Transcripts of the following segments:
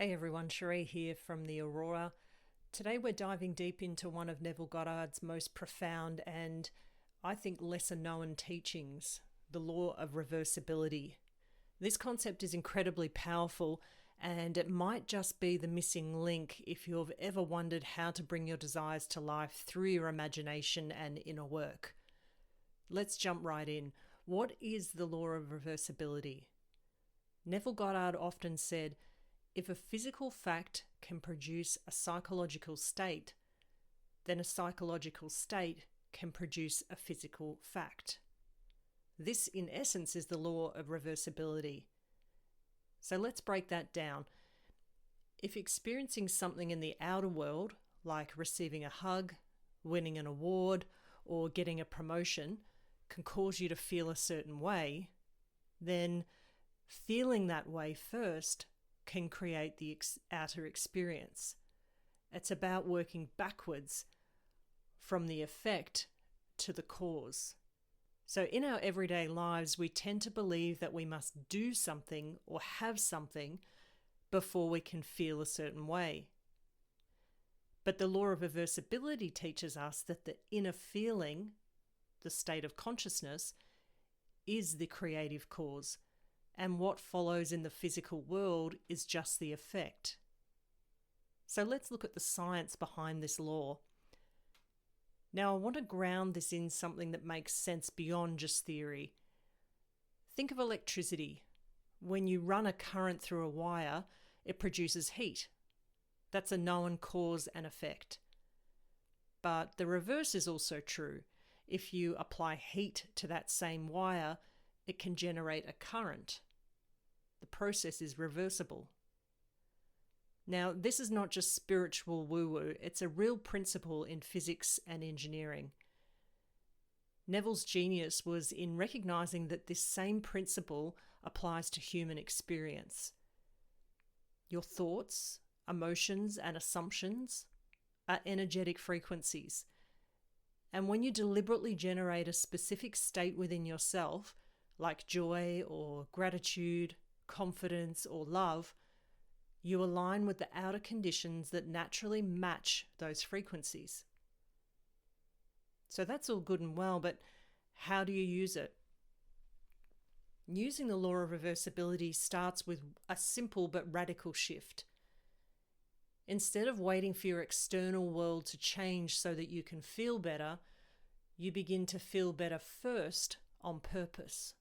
Hey everyone, Cherie here from the Aurora. Today we're diving deep into one of Neville Goddard's most profound and, I think, lesser known teachings, the Law of Reversibility. This concept is incredibly powerful, and it might just be the missing link if you've ever wondered how to bring your desires to life through your imagination and inner work. Let's jump right in. What is the Law of Reversibility? Neville Goddard often said, if a physical fact can produce a psychological state, then a psychological state can produce a physical fact. This, in essence, is the law of reversibility. So let's break that down. If experiencing something in the outer world, like receiving a hug, winning an award, or getting a promotion, can cause you to feel a certain way, then feeling that way first can create the outer experience. It's about working backwards from the effect to the cause. So in our everyday lives, we tend to believe that we must do something or have something before we can feel a certain way. But the law of reversibility teaches us that the inner feeling, the state of consciousness, is the creative cause. And what follows in the physical world is just the effect. So let's look at the science behind this law. Now, I want to ground this in something that makes sense beyond just theory. Think of electricity. When you run a current through a wire, it produces heat. That's a known cause and effect. But the reverse is also true. If you apply heat to that same wire, it can generate a current. The process is reversible. Now, this is not just spiritual woo-woo, it's a real principle in physics and engineering. Neville's genius was in recognizing that this same principle applies to human experience. Your thoughts, emotions, and assumptions are energetic frequencies. And when you deliberately generate a specific state within yourself, like joy or gratitude, confidence or love, you align with the outer conditions that naturally match those frequencies. So that's all good and well, but how do you use it? Using the law of reversibility starts with a simple but radical shift. Instead of waiting for your external world to change so that you can feel better, you begin to feel better first on purpose.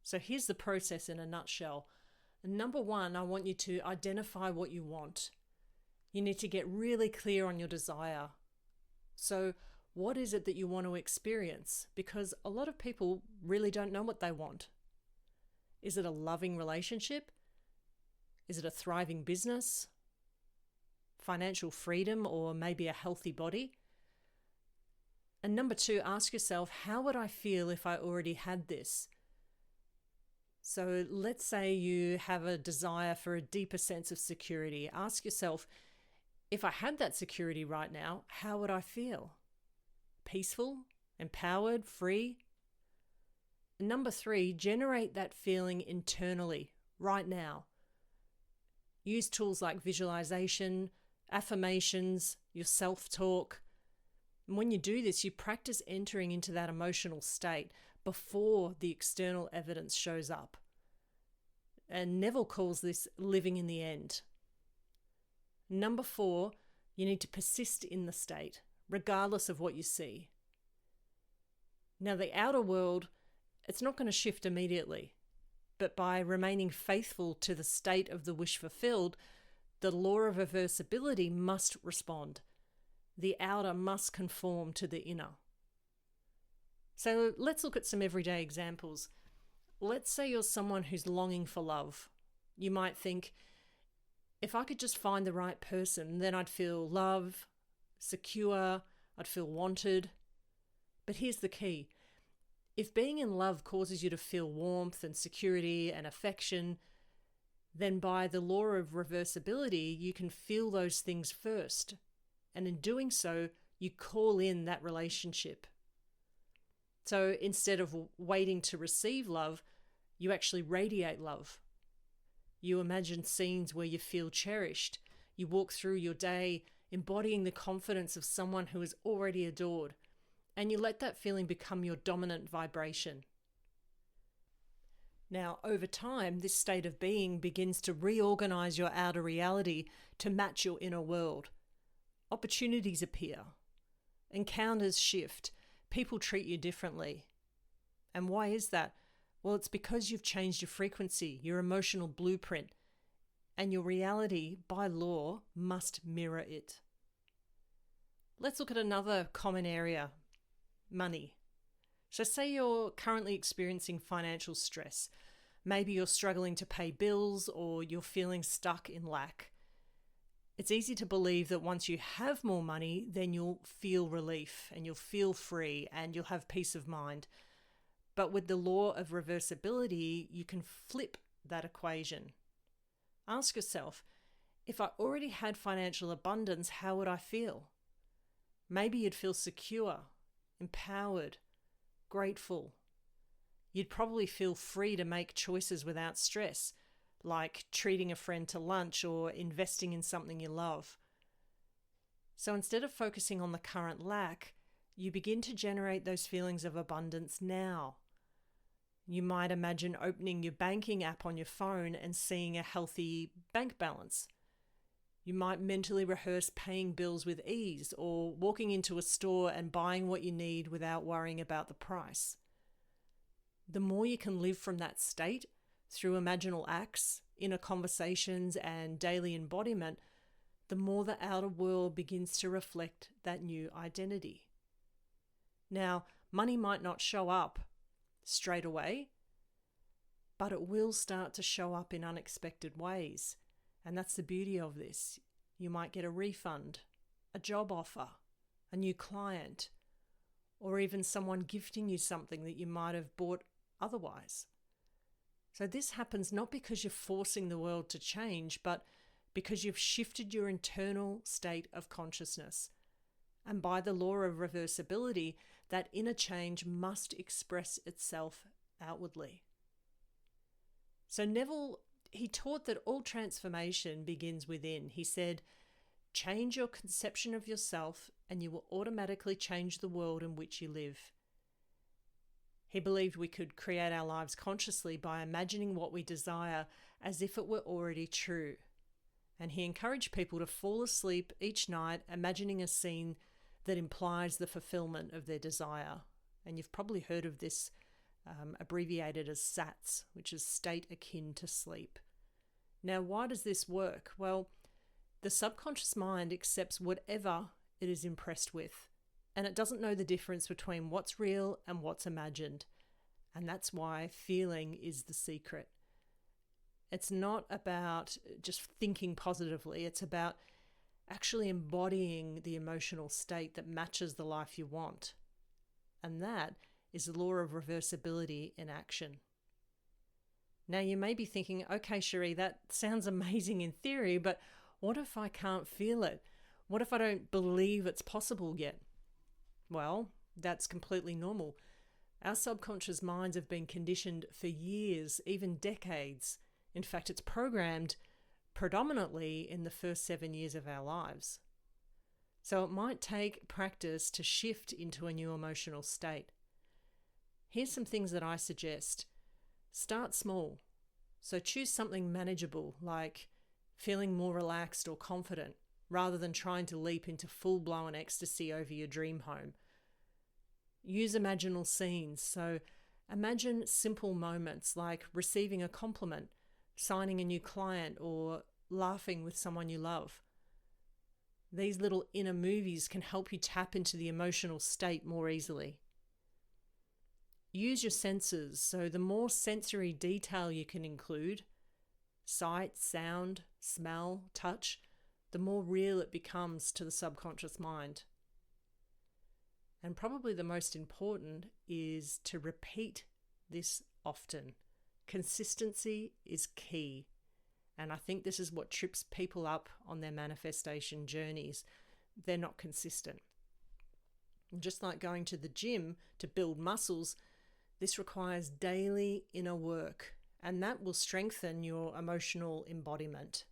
So here's the process in a nutshell. Number one, I want you to identify what you want. You need to get really clear on your desire. So what is it that you want to experience? Because a lot of people really don't know what they want. Is it a loving relationship? Is it a thriving business? Financial freedom, or maybe a healthy body? And number two, ask yourself, how would I feel if I already had this? So let's say you have a desire for a deeper sense of security. Ask yourself, if I had that security right now, how would I feel? Peaceful, empowered, free? And number three, generate that feeling internally, right now. Use tools like visualization, affirmations, your self-talk. And when you do this, you practice entering into that emotional state before the external evidence shows up. And Neville calls this living in the end. Number four, you need to persist in the state, regardless of what you see. Now, the outer world, it's not going to shift immediately, but by remaining faithful to the state of the wish fulfilled, the law of reversibility must respond. The outer must conform to the inner. So let's look at some everyday examples. Let's say you're someone who's longing for love. You might think, if I could just find the right person, then I'd feel loved, secure, I'd feel wanted. But here's the key. If being in love causes you to feel warmth and security and affection, then by the law of reversibility, you can feel those things first. And in doing so, you call in that relationship. So instead of waiting to receive love, you actually radiate love. You imagine scenes where you feel cherished. You walk through your day embodying the confidence of someone who is already adored, and you let that feeling become your dominant vibration. Now, over time, this state of being begins to reorganize your outer reality to match your inner world. Opportunities appear. Encounters shift. People treat you differently. And why is that? Well, it's because you've changed your frequency, your emotional blueprint, and your reality, by law, must mirror it. Let's look at another common area, money. So say you're currently experiencing financial stress. Maybe you're struggling to pay bills or you're feeling stuck in lack. It's easy to believe that once you have more money, then you'll feel relief and you'll feel free and you'll have peace of mind. But with the law of reversibility, you can flip that equation. Ask yourself, if I already had financial abundance, how would I feel? Maybe you'd feel secure, empowered, grateful. You'd probably feel free to make choices without stress, like treating a friend to lunch or investing in something you love. So instead of focusing on the current lack, you begin to generate those feelings of abundance now. You might imagine opening your banking app on your phone and seeing a healthy bank balance. You might mentally rehearse paying bills with ease or walking into a store and buying what you need without worrying about the price. The more you can live from that state through imaginal acts, inner conversations, and daily embodiment, the more the outer world begins to reflect that new identity. Now, money might not show up straight away, but it will start to show up in unexpected ways. And that's the beauty of this. You might get a refund, a job offer, a new client, or even someone gifting you something that you might have bought otherwise. So this happens not because you're forcing the world to change, but because you've shifted your internal state of consciousness. And by the law of reversibility, that inner change must express itself outwardly. So Neville, he taught that all transformation begins within. He said, change your conception of yourself and you will automatically change the world in which you live. He believed we could create our lives consciously by imagining what we desire as if it were already true. And he encouraged people to fall asleep each night imagining a scene that implies the fulfillment of their desire. And you've probably heard of this abbreviated as SATS, which is state akin to sleep. Now, why does this work? Well, the subconscious mind accepts whatever it is impressed with, and it doesn't know the difference between what's real and what's imagined. And that's why feeling is the secret. It's not about just thinking positively. It's about actually embodying the emotional state that matches the life you want. And that is the law of reversibility in action. Now you may be thinking, okay, Cherie, that sounds amazing in theory, but what if I can't feel it? What if I don't believe it's possible yet? Well, that's completely normal. Our subconscious minds have been conditioned for years, even decades. In fact, it's programmed predominantly in the first 7 years of our lives. So it might take practice to shift into a new emotional state. Here's some things that I suggest. Start small. So choose something manageable, like feeling more relaxed or confident, rather than trying to leap into full-blown ecstasy over your dream home. Use imaginal scenes. So imagine simple moments like receiving a compliment, signing a new client, or laughing with someone you love. These little inner movies can help you tap into the emotional state more easily. Use your senses. So the more sensory detail you can include, sight, sound, smell, touch, the more real it becomes to the subconscious mind. And probably the most important is to repeat this often. Consistency is key. And I think this is what trips people up on their manifestation journeys. They're not consistent. And just like going to the gym to build muscles, this requires daily inner work and that will strengthen your emotional embodiment.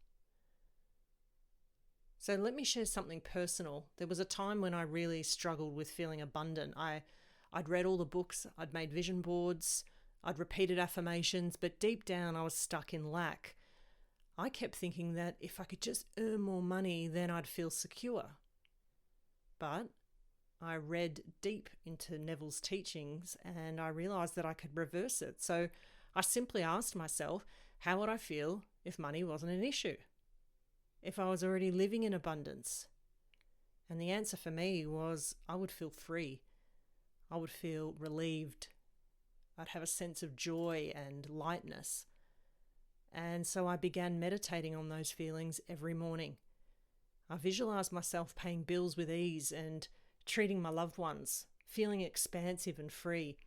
So let me share something personal. There was a time when I really struggled with feeling abundant. I'd read all the books, I'd made vision boards, I'd repeated affirmations, but deep down I was stuck in lack. I kept thinking that if I could just earn more money, then I'd feel secure. But I read deep into Neville's teachings and I realized that I could reverse it. So I simply asked myself, how would I feel if money wasn't an issue? If I was already living in abundance? And the answer for me was I would feel free. I would feel relieved. I'd have a sense of joy and lightness. And so I began meditating on those feelings every morning. I visualized myself paying bills with ease and treating my loved ones, feeling expansive and free.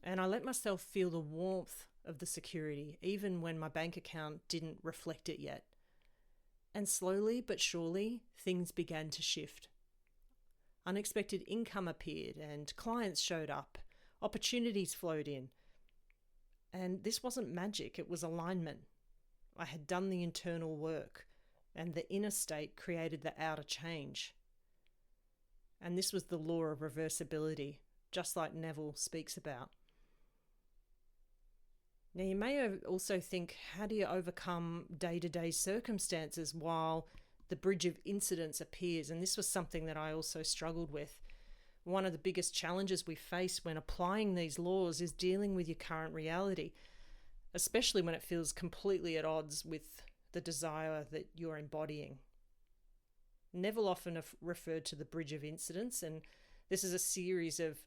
And I let myself feel the warmth of the security, even when my bank account didn't reflect it yet. And slowly but surely, things began to shift. Unexpected income appeared and clients showed up. Opportunities flowed in. And this wasn't magic, it was alignment. I had done the internal work, and the inner state created the outer change. And this was the law of reversibility, just like Neville speaks about. Now, you may also think, how do you overcome day-to-day circumstances while the bridge of incidents appears? And this was something that I also struggled with. One of the biggest challenges we face when applying these laws is dealing with your current reality, especially when it feels completely at odds with the desire that you're embodying. Neville often referred to the bridge of incidents, and this is a series of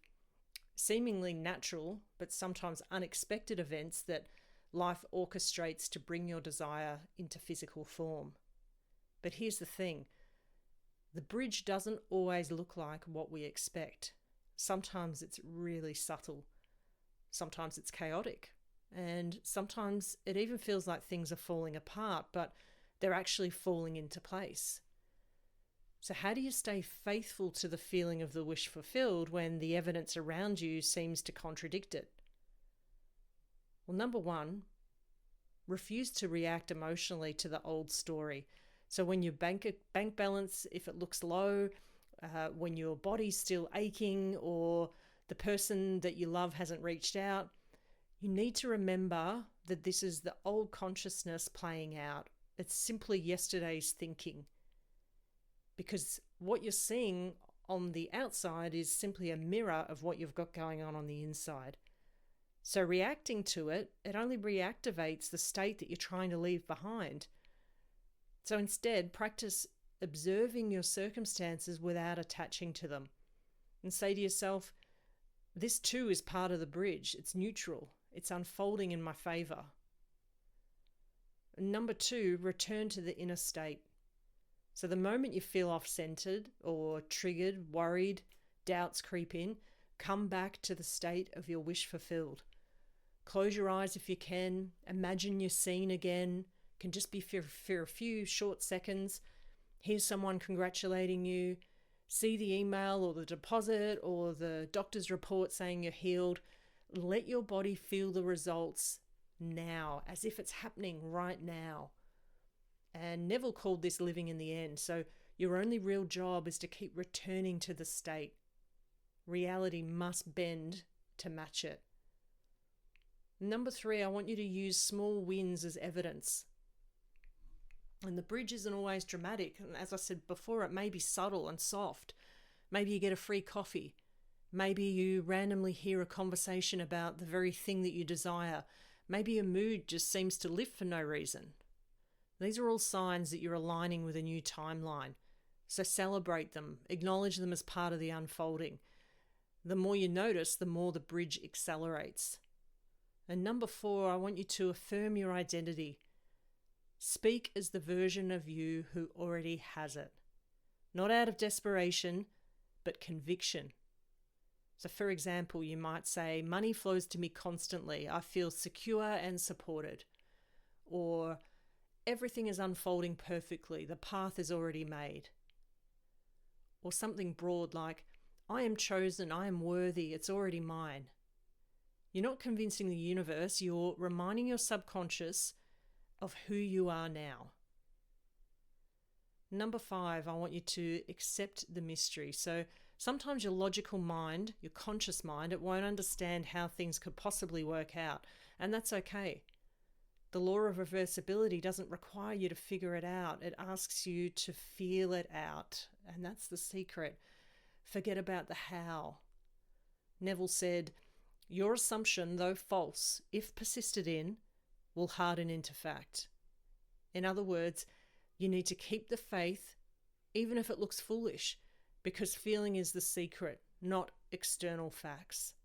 seemingly natural but sometimes unexpected events that life orchestrates to bring your desire into physical form. But here's the thing. The bridge doesn't always look like what we expect. Sometimes it's really subtle. Sometimes it's chaotic. And sometimes it even feels like things are falling apart, but they're actually falling into place. So how do you stay faithful to the feeling of the wish fulfilled when the evidence around you seems to contradict it? Well, number one, refuse to react emotionally to the old story. So when your bank balance, if it looks low, when your body's still aching, or the person that you love hasn't reached out, you need to remember that this is the old consciousness playing out. It's simply yesterday's thinking. Because what you're seeing on the outside is simply a mirror of what you've got going on the inside. So reacting to it, it only reactivates the state that you're trying to leave behind. So instead, practice observing your circumstances without attaching to them. And say to yourself, this too is part of the bridge. It's neutral. It's unfolding in my favor. And number two, return to the inner state. So the moment you feel off-centered or triggered, worried, doubts creep in, come back to the state of your wish fulfilled. Close your eyes if you can. Imagine you're seen again. Can just be for a few short seconds. Hear someone congratulating you. See the email or the deposit or the doctor's report saying you're healed. Let your body feel the results now, as if it's happening right now. And Neville called this living in the end. So your only real job is to keep returning to the state. Reality must bend to match it. Number three, I want you to use small wins as evidence. And the bridge isn't always dramatic. And as I said before, it may be subtle and soft. Maybe you get a free coffee. Maybe you randomly hear a conversation about the very thing that you desire. Maybe your mood just seems to lift for no reason. These are all signs that you're aligning with a new timeline. So celebrate them. Acknowledge them as part of the unfolding. The more you notice, the more the bridge accelerates. And number four, I want you to affirm your identity. Speak as the version of you who already has it. Not out of desperation, but conviction. So for example, you might say, money flows to me constantly. I feel secure and supported. Or everything is unfolding perfectly. The path is already made. Or something broad like, I am chosen, I am worthy, it's already mine. You're not convincing the universe, you're reminding your subconscious of who you are now. Number 5, I want you to accept the mystery. So sometimes your logical mind, your conscious mind, it won't understand how things could possibly work out, and that's okay. The law of reversibility doesn't require you to figure it out. It asks you to feel it out, and that's the secret. Forget about the how. Neville said, "Your assumption, though false, if persisted in, will harden into fact." In other words, you need to keep the faith, even if it looks foolish, because feeling is the secret, not external facts.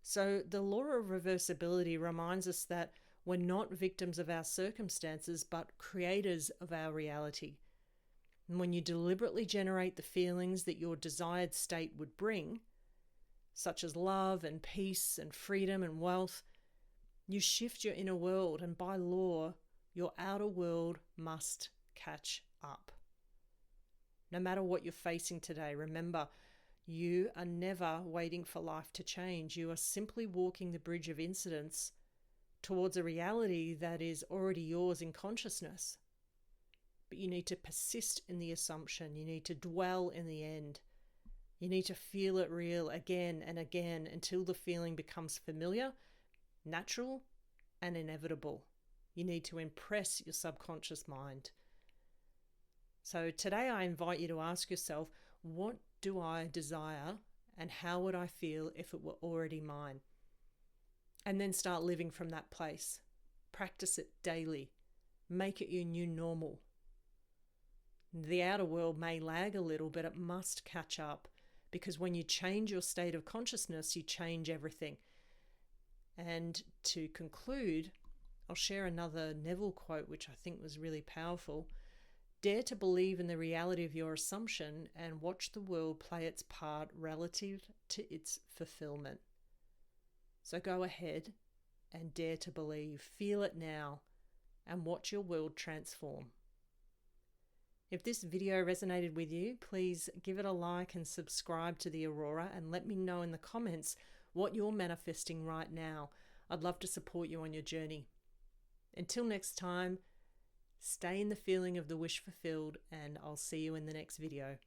So the law of reversibility reminds us that we're not victims of our circumstances, but creators of our reality. And when you deliberately generate the feelings that your desired state would bring, such as love and peace and freedom and wealth, you shift your inner world, and by law, your outer world must catch up. No matter what you're facing today, remember, you are never waiting for life to change. You are simply walking the bridge of incidents towards a reality that is already yours in consciousness. But you need to persist in the assumption. You need to dwell in the end. You need to feel it real again and again until the feeling becomes familiar, natural, and inevitable. You need to impress your subconscious mind. So today I invite you to ask yourself, what do I desire and how would I feel if it were already mine? And then start living from that place. Practice it daily. Make it your new normal. The outer world may lag a little, but it must catch up, because when you change your state of consciousness, you change everything. And to conclude, I'll share another Neville quote, which I think was really powerful. Dare to believe in the reality of your assumption and watch the world play its part relative to its fulfillment. So go ahead and dare to believe. Feel it now and watch your world transform. If this video resonated with you, please give it a like and subscribe to the Aurora, and let me know in the comments what you're manifesting right now. I'd love to support you on your journey. Until next time, stay in the feeling of the wish fulfilled, and I'll see you in the next video.